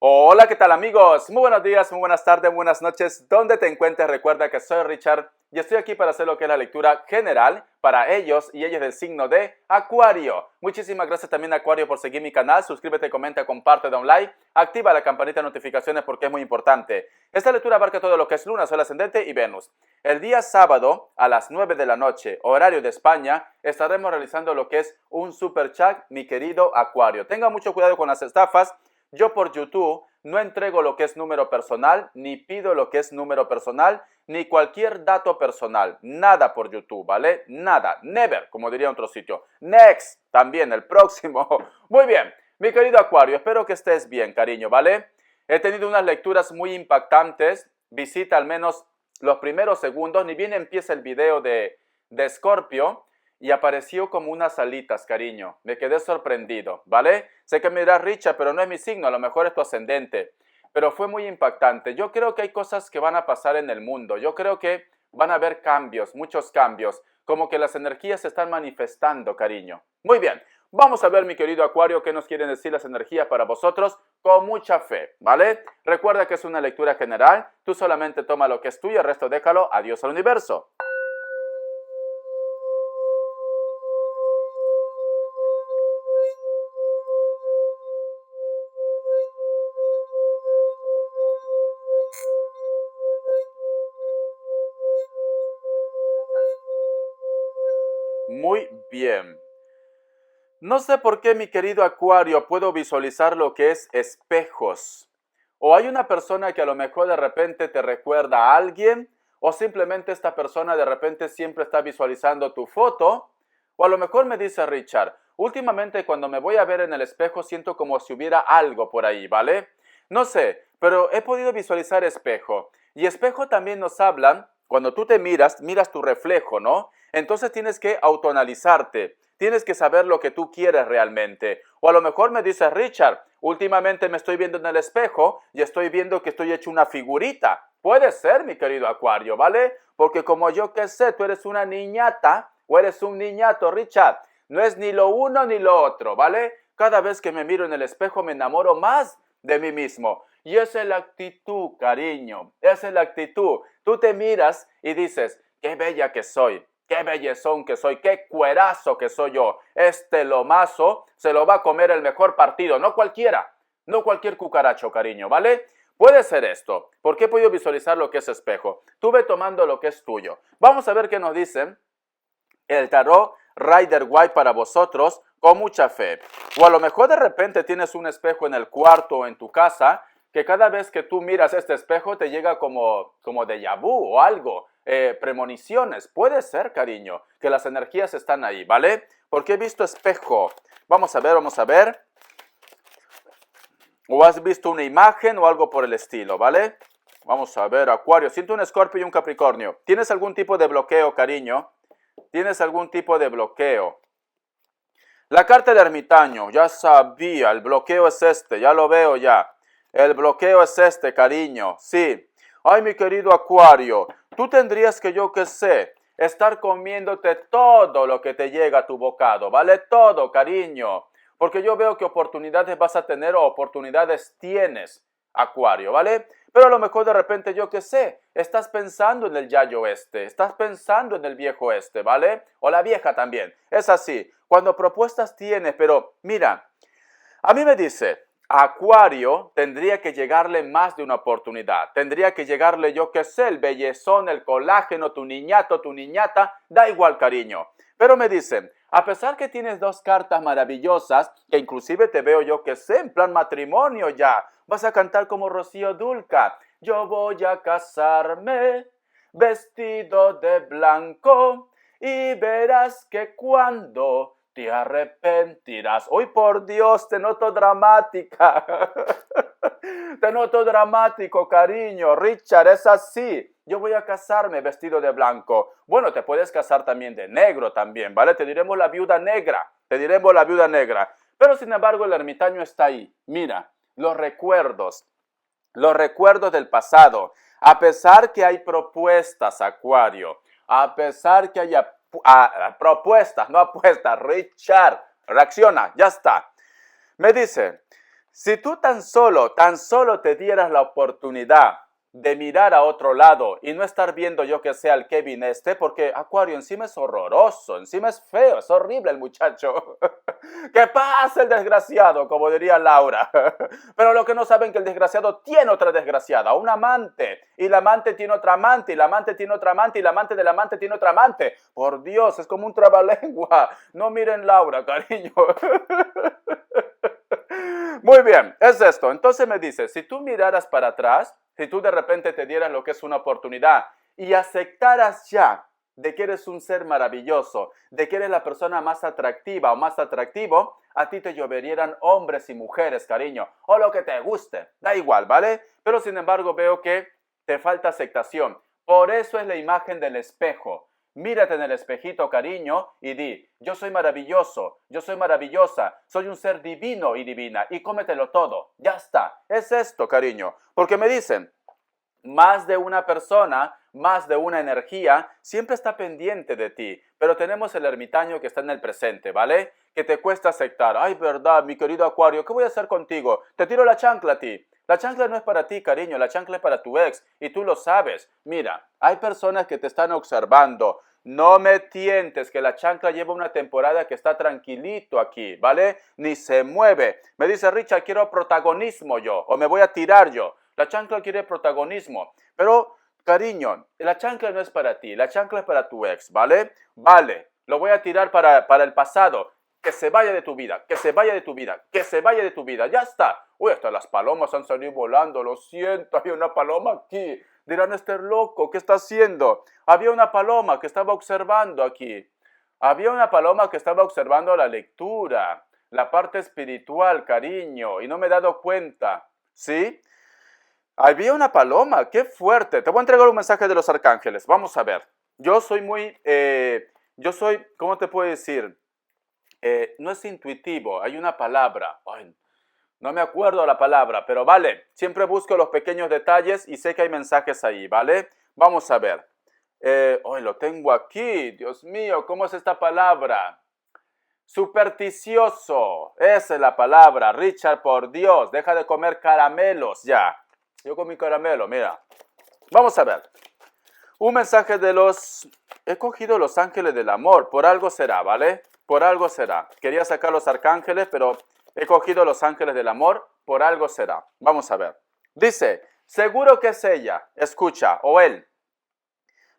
Hola, ¿qué tal amigos? Muy buenos días, muy buenas tardes, buenas noches. Donde te encuentres, recuerda que soy Richard y estoy aquí para hacer lo que es la lectura general para ellos y ellas del signo de Acuario. Muchísimas gracias también Acuario por seguir mi canal. Suscríbete, comenta, comparte, da un like, activa la campanita de notificaciones porque es muy importante. Esta lectura abarca todo lo que es Luna, Sol ascendente y Venus. El día sábado a las 9 de la noche, horario de España, estaremos realizando lo que es un super chat, mi querido Acuario. Tenga mucho cuidado con las estafas. Yo por YouTube no entrego lo que es número personal, ni pido lo que es número personal, ni cualquier dato personal. Nada por YouTube, ¿vale? Nada. Never, como diría en otro sitio. Next, también el próximo. Muy bien, mi querido Acuario, espero que estés bien, cariño, ¿vale? He tenido unas lecturas muy impactantes. Visita al menos los primeros segundos, ni bien empieza el video de Scorpio. Y apareció como unas alitas, cariño. Me quedé sorprendido, ¿vale? Sé que me dirás, Richard, pero no es mi signo, a lo mejor es tu ascendente. Pero fue muy impactante. Yo creo que hay cosas que van a pasar en el mundo. Yo creo que van a haber cambios, muchos cambios. Como que las energías se están manifestando, cariño. Muy bien, vamos a ver, mi querido Acuario, qué nos quieren decir las energías para vosotros con mucha fe, ¿vale? Recuerda que es una lectura general. Tú solamente toma lo que es tuyo, el resto déjalo. Adiós al universo. Muy bien. No sé por qué, mi querido Acuario, puedo visualizar lo que es espejos. O hay una persona que a lo mejor de repente te recuerda a alguien, o simplemente esta persona de repente siempre está visualizando tu foto, o a lo mejor me dice Richard, últimamente cuando me voy a ver en el espejo siento como si hubiera algo por ahí, ¿vale? No sé, pero he podido visualizar espejo. Y espejo también nos hablan, cuando tú te miras, miras tu reflejo, ¿no? Entonces tienes que autoanalizarte. Tienes que saber lo que tú quieres realmente. O a lo mejor me dices, Richard, últimamente me estoy viendo en el espejo y estoy viendo que estoy hecho una figurita. Puede ser, mi querido Acuario, ¿vale? Porque como yo que sé, tú eres una niñata o eres un niñato, Richard. No es ni lo uno ni lo otro, ¿vale? Cada vez que me miro en el espejo me enamoro más de mí mismo. Y esa es la actitud, cariño. Esa es la actitud. Tú te miras y dices, qué bella que soy. Qué bellezón que soy, qué cuerazo que soy yo. Este lomazo se lo va a comer el mejor partido, no cualquiera, no cualquier cucaracho, cariño, ¿vale? Puede ser esto, porque he podido visualizar lo que es espejo. Tú ve tomando lo que es tuyo. Vamos a ver qué nos dicen el tarot Rider White para vosotros con mucha fe. O a lo mejor de repente tienes un espejo en el cuarto o en tu casa que cada vez que tú miras este espejo te llega como déjà vu o algo. Premoniciones, puede ser, cariño, que las energías están ahí, ¿vale? Porque he visto espejo. Vamos a ver, vamos a ver. O has visto una imagen o algo por el estilo, ¿vale? Vamos a ver, Acuario. Siento un Escorpio y un Capricornio. ¿Tienes algún tipo de bloqueo, cariño? ¿Tienes algún tipo de bloqueo? La carta del ermitaño, ya sabía, el bloqueo es este, ya lo veo ya. El bloqueo es este, cariño, sí. Ay, mi querido Acuario, tú tendrías que, yo qué sé, estar comiéndote todo lo que te llega a tu bocado, ¿vale? Todo, cariño. Porque yo veo que oportunidades vas a tener o oportunidades tienes, Acuario, ¿vale? Pero a lo mejor de repente, yo qué sé, estás pensando en el yayo este, estás pensando en el viejo este, ¿vale? O la vieja también. Es así, cuando propuestas tienes, pero mira, a mí me dice, a Acuario tendría que llegarle más de una oportunidad. Tendría que llegarle, yo qué sé, el bellezón, el colágeno, tu niñato, tu niñata, da igual, cariño. Pero me dicen, a pesar que tienes dos cartas maravillosas, que inclusive te veo yo que sé, en plan matrimonio ya, vas a cantar como Rocío Dulca. Yo voy a casarme vestido de blanco y verás que cuando te arrepentirás. Hoy por Dios, te noto dramática. Te noto dramático, cariño. Richard, es así. Yo voy a casarme vestido de blanco. Bueno, te puedes casar también de negro también, ¿vale? Te diremos la viuda negra. Te diremos la viuda negra. Pero sin embargo, el ermitaño está ahí. Mira, los recuerdos del pasado. A pesar que hay propuestas, Acuario, a pesar que haya propuestas, no apuestas, Richard, reacciona, ya está. Me dice, Si tú tan solo te dieras la oportunidad de mirar a otro lado y no estar viendo yo que sea el Kevin porque Acuario encima es horroroso, encima es feo, es horrible el muchacho. ¡Que pase el desgraciado!, como diría Laura. Pero lo que no saben que el desgraciado tiene otra desgraciada, un amante, y la amante tiene otra amante, y la amante tiene otra amante, y la amante del amante tiene otra amante. Por Dios, es como un trabalengua. No miren Laura, cariño. Muy bien, es esto. Entonces me dice, si tú miraras para atrás, si tú de repente te dieras lo que es una oportunidad y aceptaras ya de que eres un ser maravilloso, de que eres la persona más atractiva o más atractivo, a ti te lloverían hombres y mujeres, cariño, o lo que te guste, da igual, ¿vale? Pero sin embargo veo que te falta aceptación. Por eso es la imagen del espejo. Mírate en el espejito, cariño, y di, yo soy maravilloso, yo soy maravillosa, soy un ser divino y divina, y cómetelo todo. Ya está. Es esto, cariño. Porque me dicen, más de una persona, más de una energía, siempre está pendiente de ti. Pero tenemos el ermitaño que está en el presente, ¿vale? Que te cuesta aceptar. Ay, verdad, mi querido Acuario, ¿qué voy a hacer contigo? Te tiro la chancla a ti. La chancla no es para ti, cariño, la chancla es para tu ex, y tú lo sabes. Mira, hay personas que te están observando. No me tientes, que la chancla lleva una temporada que está tranquilito aquí, ¿vale? Ni se mueve. Me dice, Richard, quiero protagonismo yo, o me voy a tirar yo. La chancla quiere protagonismo. Pero, cariño, la chancla no es para ti, la chancla es para tu ex, ¿vale? Vale, lo voy a tirar para el pasado. Que se vaya de tu vida, que se vaya de tu vida, que se vaya de tu vida. Ya está. Uy, hasta las palomas han salido volando. Lo siento, hay una paloma aquí. Dirán, este loco, ¿qué está haciendo? Había una paloma que estaba observando aquí. Había una paloma que estaba observando la lectura, la parte espiritual, cariño, y no me he dado cuenta. ¿Sí? Había una paloma, qué fuerte. Te voy a entregar un mensaje de los arcángeles. Vamos a ver. Yo soy, ¿cómo te puedo decir? No es intuitivo, hay una palabra. Ay, no me acuerdo la palabra, pero vale. Siempre busco los pequeños detalles y sé que hay mensajes ahí, ¿vale? Vamos a ver. Hoy lo tengo aquí. Dios mío, ¿cómo es esta palabra? Supersticioso. Esa es la palabra. Richard, por Dios, deja de comer caramelos ya. Yo comí caramelo, mira. Vamos a ver. Un mensaje de los... He cogido los ángeles del amor. Por algo será, ¿vale? Por algo será. Quería sacar los arcángeles, pero he cogido los ángeles del amor. Por algo será. Vamos a ver. Dice, seguro que es ella. Escucha, o él.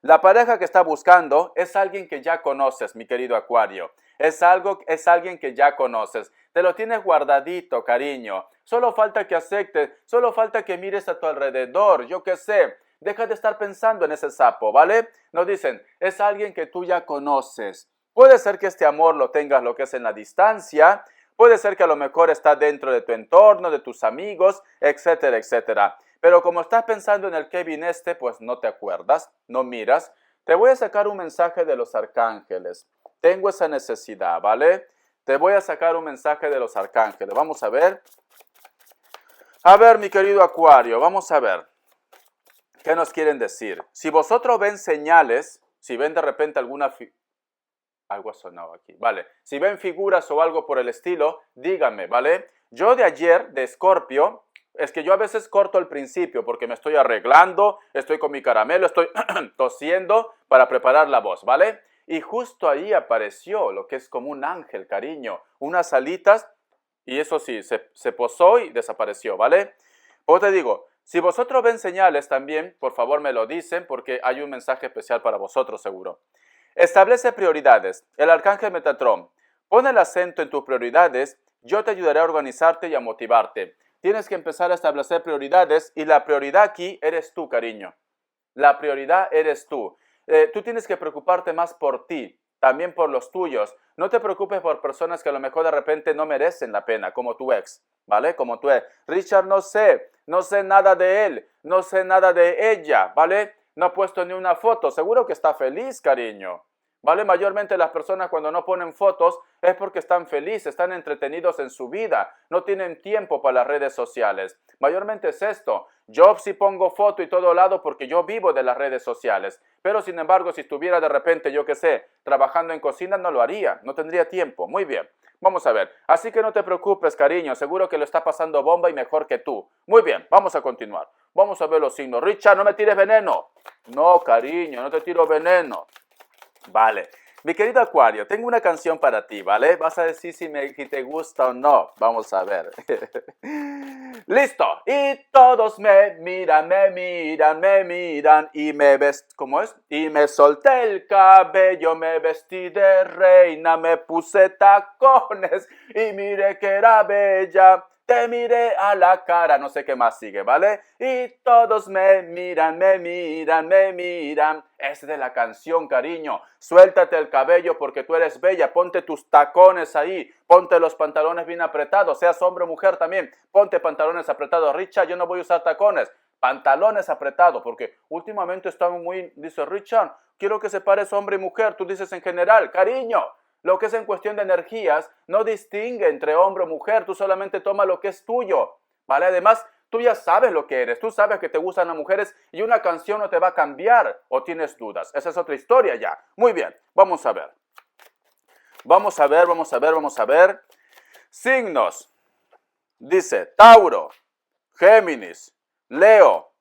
La pareja que está buscando es alguien que ya conoces, mi querido Acuario. Es alguien que ya conoces. Te lo tienes guardadito, cariño. Solo falta que aceptes, solo falta que mires a tu alrededor, yo qué sé. Deja de estar pensando en ese sapo, ¿vale? Nos dicen, es alguien que tú ya conoces. Puede ser que este amor lo tengas lo que es en la distancia. Puede ser que a lo mejor está dentro de tu entorno, de tus amigos, etcétera, etcétera. Pero como estás pensando en el Kevin pues no te acuerdas, no miras. Te voy a sacar un mensaje de los arcángeles. Tengo esa necesidad, ¿vale? Te voy a sacar un mensaje de los arcángeles. Vamos a ver. A ver, mi querido Acuario, vamos a ver. ¿Qué nos quieren decir? Si vosotros ven señales, si ven de repente algo ha sonado aquí, vale. Si ven figuras o algo por el estilo, díganme, ¿vale? Yo de ayer, de Escorpio, es que yo a veces corto al principio porque me estoy arreglando, estoy con mi caramelo, estoy tosiendo para preparar la voz, ¿vale? Y justo ahí apareció lo que es como un ángel, cariño, unas alitas, y eso sí, se posó y desapareció, ¿vale? Pues te digo, si vosotros ven señales también, por favor me lo dicen porque hay un mensaje especial para vosotros seguro. Establece prioridades. El arcángel Metatrón. Pon el acento en tus prioridades. Yo te ayudaré a organizarte y a motivarte. Tienes que empezar a establecer prioridades y la prioridad aquí eres tú, cariño. La prioridad eres tú. Tú tienes que preocuparte más por ti, también por los tuyos. No te preocupes por personas que a lo mejor de repente no merecen la pena, como tu ex, ¿vale? Como tu ex. Richard, no sé nada de él, no sé nada de ella, ¿vale? No ha puesto ni una foto, seguro que está feliz, cariño. ¿vale? Mayormente las personas cuando no ponen fotos es porque están felices, están entretenidos en su vida, no tienen tiempo para las redes sociales. Mayormente es esto. Yo sí pongo foto y todo lado porque yo vivo de las redes sociales. Pero sin embargo, si estuviera de repente, yo qué sé, trabajando en cocina, no lo haría, no tendría tiempo. Muy bien, vamos a ver. Así que no te preocupes, cariño, seguro que lo está pasando bomba y mejor que tú. Muy bien, vamos a continuar. Vamos a ver los signos. Richard, no me tires veneno. No, cariño, no te tiro veneno. Vale. Mi querido Acuario, tengo una canción para ti, ¿vale? Vas a decir si te gusta o no. Vamos a ver. ¡Listo! Y todos me miran y me ¿cómo es? Y me solté el cabello, me vestí de reina, me puse tacones y miré que era bella. Te miré a la cara, no sé qué más sigue, ¿vale? Y todos me miran. Es de la canción, cariño. Suéltate el cabello porque tú eres bella. Ponte tus tacones ahí. Ponte los pantalones bien apretados. Seas hombre o mujer también. Ponte pantalones apretados. Richard, yo no voy a usar tacones. Pantalones apretados porque últimamente están muy, dice Richard, quiero que separes hombre y mujer. Tú dices en general, cariño. Lo que es en cuestión de energías no distingue entre hombre o mujer, tú solamente toma lo que es tuyo, ¿vale? Además, tú ya sabes lo que eres, tú sabes que te gustan las mujeres y una canción no te va a cambiar o tienes dudas. Esa es otra historia ya. Muy bien, vamos a ver. Vamos a ver. Signos. Dice Tauro, Géminis, Leo,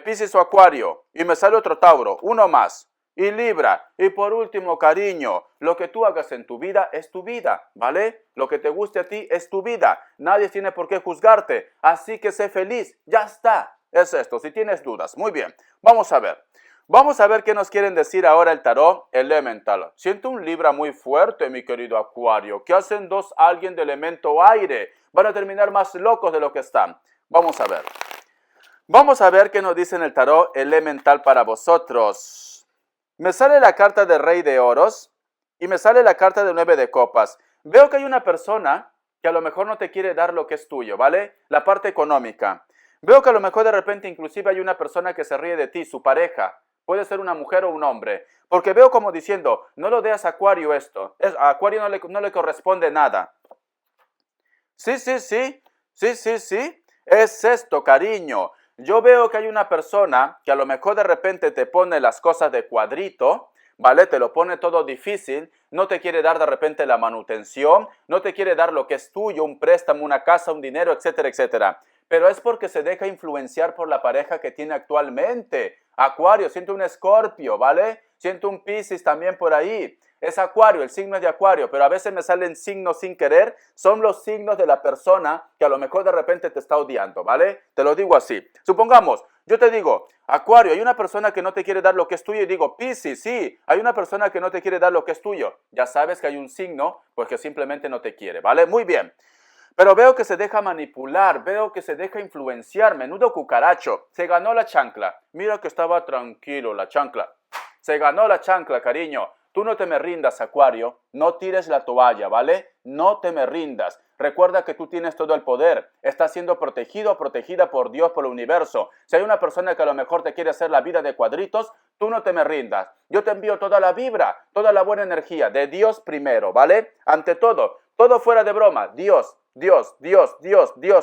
Piscis o Acuario. Y me sale otro Tauro, uno más. Y Libra. Y por último, cariño, lo que tú hagas en tu vida es tu vida, ¿vale? Lo que te guste a ti es tu vida. Nadie tiene por qué juzgarte. Así que sé feliz. Ya está. Es esto. Si tienes dudas. Muy bien. Vamos a ver. Vamos a ver qué nos quieren decir ahora el tarot elemental. Siento un Libra muy fuerte, mi querido Acuario. ¿Qué hacen dos alguien de elemento aire? Van a terminar más locos de lo que están. Vamos a ver. Vamos a ver qué nos dice en el tarot elemental para vosotros. Me sale la carta de Rey de Oros y me sale la carta de 9 de Copas. Veo que hay una persona que a lo mejor no te quiere dar lo que es tuyo, ¿vale? La parte económica. Veo que a lo mejor de repente inclusive hay una persona que se ríe de ti, su pareja. Puede ser una mujer o un hombre. Porque veo como diciendo, no lo deas a Acuario esto. A Acuario no le corresponde nada. Sí. Es esto, cariño. Yo veo que hay una persona que a lo mejor de repente te pone las cosas de cuadrito, ¿vale? Te lo pone todo difícil, no te quiere dar de repente la manutención, no te quiere dar lo que es tuyo, un préstamo, una casa, un dinero, etcétera, etcétera. Pero es porque se deja influenciar por la pareja que tiene actualmente. Acuario, siento un Escorpio, ¿vale? Siento un Piscis también por ahí. Es Acuario, el signo es de Acuario, pero a veces me salen signos sin querer. Son los signos de la persona que a lo mejor de repente te está odiando, ¿vale? Te lo digo así. Supongamos, yo te digo, Acuario, hay una persona que no te quiere dar lo que es tuyo y digo, Piscis, sí, hay una persona que no te quiere dar lo que es tuyo. Ya sabes que hay un signo, pues que simplemente no te quiere, ¿vale? Muy bien. Pero veo que se deja manipular, veo que se deja influenciar, menudo cucaracho. Se ganó la chancla. Mira que estaba tranquilo la chancla. Se ganó la chancla, cariño. Tú no te me rindas, Acuario. No tires la toalla, ¿vale? No te me rindas. Recuerda que tú tienes todo el poder. Estás siendo protegido o protegida por Dios, por el universo. Si hay una persona que a lo mejor te quiere hacer la vida de cuadritos, tú no te me rindas. Yo te envío toda la vibra, toda la buena energía de Dios primero, ¿vale? Ante todo fuera de broma. Dios,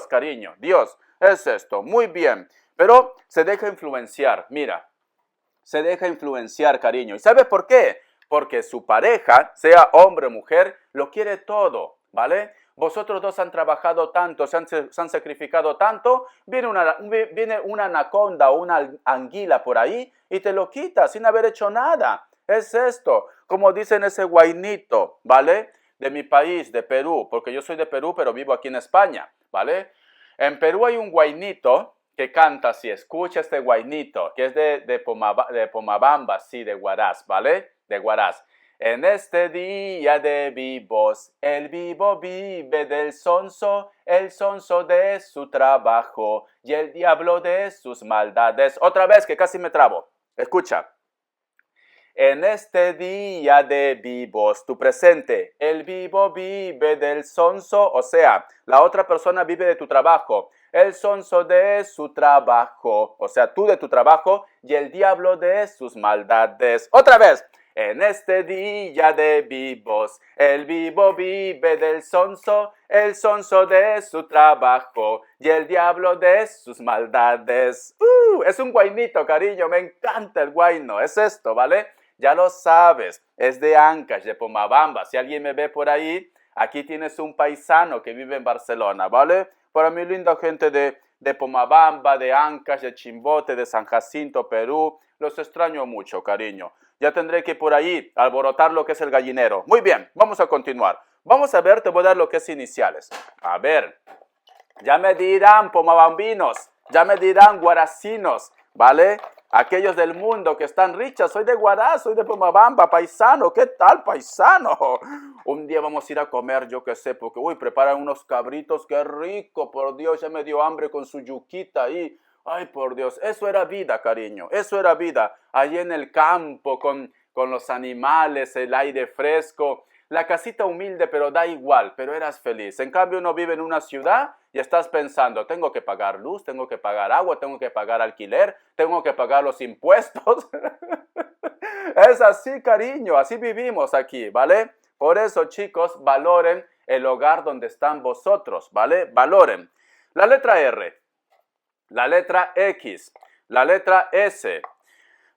cariño. Dios. Es esto. Muy bien. Pero se deja influenciar. Mira. Se deja influenciar, cariño. ¿Y sabes por qué? Porque su pareja, sea hombre o mujer, lo quiere todo, ¿vale? Vosotros dos han trabajado tanto, se han sacrificado tanto, viene una anaconda o una anguila por ahí y te lo quita sin haber hecho nada. Es esto, como dicen ese guainito, ¿vale? De mi país, de Perú, porque yo soy de Perú, pero vivo aquí en España, ¿vale? En Perú hay un guainito que canta así, escucha este guainito, que es de Pomabamba, sí, de Huaraz, ¿vale? De Huaraz. En este día de vivos, el vivo vive del sonso, el sonso de su trabajo y el diablo de sus maldades. Otra vez que casi me trabo. Escucha. En este día de vivos, tu presente, el vivo vive del sonso, o sea, la otra persona vive de tu trabajo, el sonso de su trabajo, o sea, tú de tu trabajo y el diablo de sus maldades. Otra vez. En este día de vivos, el vivo vive del sonso, el sonso de su trabajo y el diablo de sus maldades. Es un guainito, cariño, me encanta el guaino, es esto, ¿vale? Ya lo sabes, es de Ancash, de Pomabamba. Si alguien me ve por ahí, aquí tienes un paisano que vive en Barcelona, ¿vale? Para mi linda gente de Pomabamba, de Ancash, de Chimbote, de San Jacinto, Perú, los extraño mucho, cariño. Ya tendré que ir por ahí alborotar lo que es el gallinero. Muy bien, vamos a continuar. Vamos a ver, te voy a dar lo que es iniciales. A ver, ya me dirán pomabambinos, ya me dirán guaracinos, ¿vale? Aquellos del mundo que están richas, soy de Guará, soy de Pomabamba, paisano, ¿qué tal, paisano? Un día vamos a ir a comer, yo qué sé, porque, preparan unos cabritos, qué rico, por Dios, ya me dio hambre con su yuquita ahí. Ay, por Dios, eso era vida, cariño, eso era vida, allí en el campo, con los animales, el aire fresco, la casita humilde, pero da igual, pero eras feliz. En cambio, uno vive en una ciudad y estás pensando, tengo que pagar luz, tengo que pagar agua, tengo que pagar alquiler, tengo que pagar los impuestos. Es así, cariño, así vivimos aquí, ¿vale? Por eso, chicos, valoren el hogar donde están vosotros, ¿vale? Valoren. La letra R, la letra X, la letra S,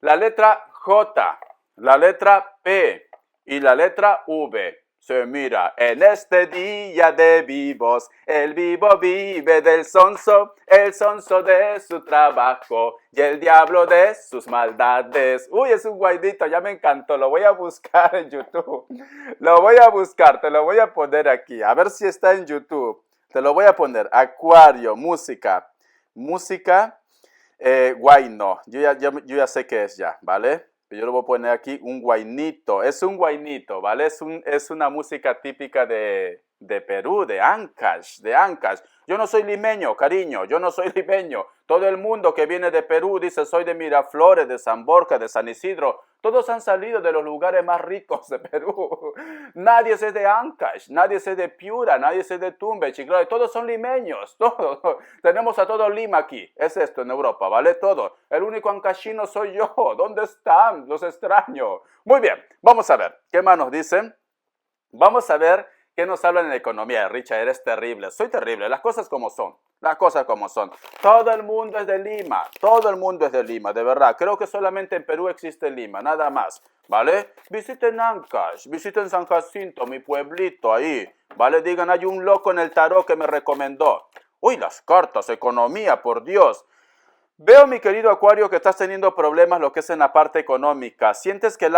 la letra J, la letra P y la letra V. Se mira, en este día de vivos, el vivo vive del sonso, el sonso de su trabajo y el diablo de sus maldades. Uy, es un guaidito, ya me encantó, lo voy a buscar en YouTube. Lo voy a buscar, te lo voy a poner aquí, a ver si está en YouTube. Te lo voy a poner, Acuario, música, guayno, yo ya sé qué es ya, ¿vale? Yo lo voy a poner aquí un guainito, es un guainito, ¿vale? Es una música típica de Perú, de Ancash, Yo no soy limeño, cariño, yo no soy limeño. Todo el mundo que viene de Perú dice soy de Miraflores, de San Borja, de San Isidro. Todos han salido de los lugares más ricos de Perú. Nadie es de Ancash, nadie es de Piura, nadie es de Tumbe, Chiclayo. Todos son limeños, todos. Tenemos a todo Lima aquí. Es esto en Europa, ¿vale? Todo. El único ancashino soy yo. ¿Dónde están? Los extraño. Muy bien, vamos a ver. ¿Qué más nos dicen? Vamos a ver qué nos hablan en economía. Richard, eres terrible. Soy terrible. Las cosas como son. Las cosas como son. Todo el mundo es de Lima. Todo el mundo es de Lima, de verdad. Creo que solamente en Perú existe Lima, nada más. ¿Vale? Visiten Ancash, visiten San Jacinto, mi pueblito ahí. ¿Vale? Digan, hay un loco en el tarot que me recomendó. Uy, las cartas, economía, por Dios. Veo, mi querido Acuario, que estás teniendo problemas lo que es en la parte económica. Sientes que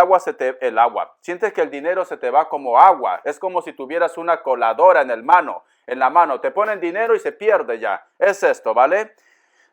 sientes que el dinero se te va como agua. Es como si tuvieras una coladora en la mano. Te ponen dinero y se pierde ya. Es esto, ¿vale?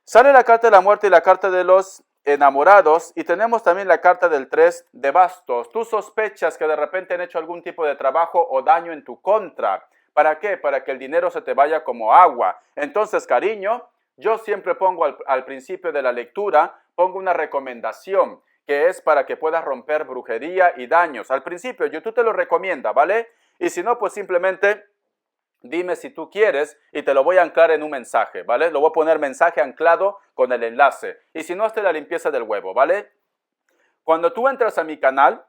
Sale la carta de la muerte y la carta de los enamorados y tenemos también la carta del 3 de bastos. Tú sospechas que de repente han hecho algún tipo de trabajo o daño en tu contra. ¿Para qué? Para que el dinero se te vaya como agua. Entonces, cariño, yo siempre pongo al principio de la lectura, pongo una recomendación que es para que puedas romper brujería y daños. Al principio, YouTube te lo recomienda, ¿vale? Y si no, pues simplemente dime si tú quieres y te lo voy a anclar en un mensaje, ¿vale? Lo voy a poner mensaje anclado con el enlace. Y si no, hazte la limpieza del huevo, ¿vale? Cuando tú entras a mi canal,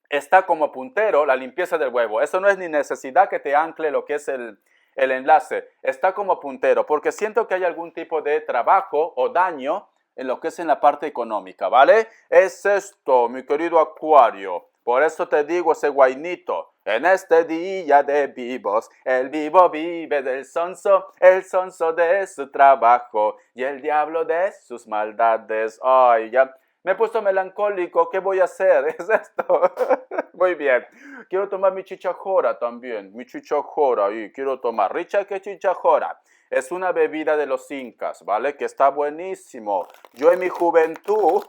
está como puntero la limpieza del huevo. Eso no es ni necesidad que te ancle lo que es el enlace. Está como puntero porque siento que hay algún tipo de trabajo o daño en lo que es en la parte económica, ¿vale? Es esto, mi querido Acuario. Por eso te digo ese guainito. En este día de vivos, el vivo vive del sonso, el sonso de su trabajo y el diablo de sus maldades. Ay, ya me he puesto melancólico, ¿qué voy a hacer? ¿Es esto? Muy bien. Quiero tomar mi chichajora también, mi chichajora ahí, quiero tomar. Richard, ¿qué chichajora? Es una bebida de los incas, ¿vale? Que está buenísimo. Yo en mi juventud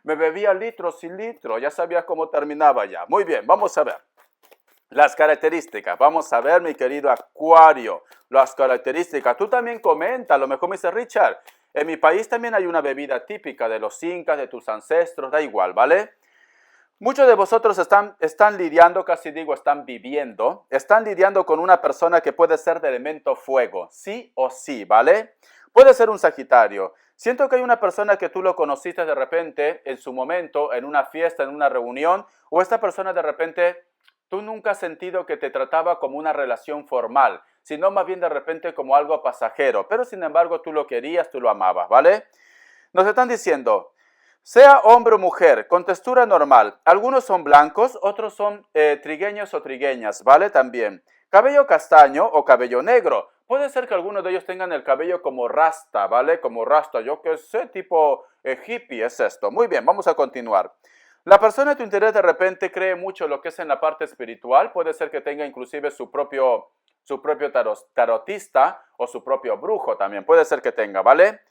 me bebía litros y litros, ya sabía cómo terminaba ya. Muy bien, vamos a ver. Las características, vamos a ver, mi querido Acuario, las características. Tú también comenta, a lo mejor me dice Richard, en mi país también hay una bebida típica de los incas, de tus ancestros, da igual, ¿vale? Muchos de vosotros están lidiando, casi digo, están lidiando con una persona que puede ser de elemento fuego, sí o sí, ¿vale? Puede ser un Sagitario. Siento que hay una persona que tú lo conociste de repente en su momento, en una fiesta, en una reunión, o esta persona de repente tú nunca has sentido que te trataba como una relación formal, sino más bien de repente como algo pasajero, pero sin embargo tú lo querías, tú lo amabas, ¿vale? Nos están diciendo, sea hombre o mujer, con textura normal. Algunos son blancos, otros son trigueños o trigueñas, ¿vale? También. Cabello castaño o cabello negro. Puede ser que algunos de ellos tengan el cabello como rasta, ¿vale? Como rasta, yo qué sé, tipo hippie es esto. Muy bien, vamos a continuar. La persona de tu interés de repente cree mucho lo que es en la parte espiritual. Puede ser que tenga inclusive su propio tarotista o su propio brujo también. Puede ser que tenga, ¿vale?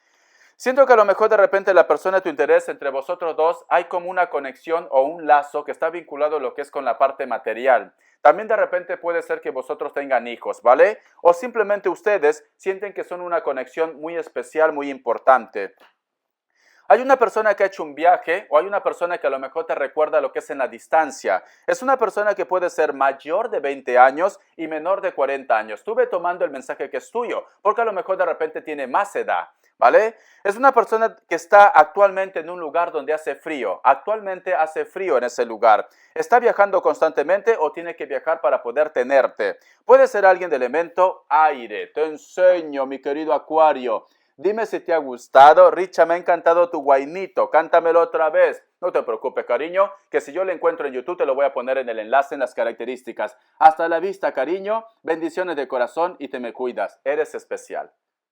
Siento que a lo mejor de repente la persona de tu interés entre vosotros dos hay como una conexión o un lazo que está vinculado a lo que es con la parte material. También de repente puede ser que vosotros tengan hijos, ¿vale? O simplemente ustedes sienten que son una conexión muy especial, muy importante. Hay una persona que ha hecho un viaje o hay una persona que a lo mejor te recuerda lo que es en la distancia. Es una persona que puede ser mayor de 20 años y menor de 40 años. Estuve tomando el mensaje que es tuyo, porque a lo mejor de repente tiene más edad, ¿vale? Es una persona que está actualmente en un lugar donde hace frío. Actualmente hace frío en ese lugar. Está viajando constantemente o tiene que viajar para poder tenerte. Puede ser alguien de elemento aire. Te enseño, mi querido Acuario. Dime si te ha gustado. Richa, me ha encantado tu guainito. Cántamelo otra vez. No te preocupes, cariño, que si yo lo encuentro en YouTube te lo voy a poner en el enlace en las características. Hasta la vista, cariño. Bendiciones de corazón y te me cuidas. Eres especial.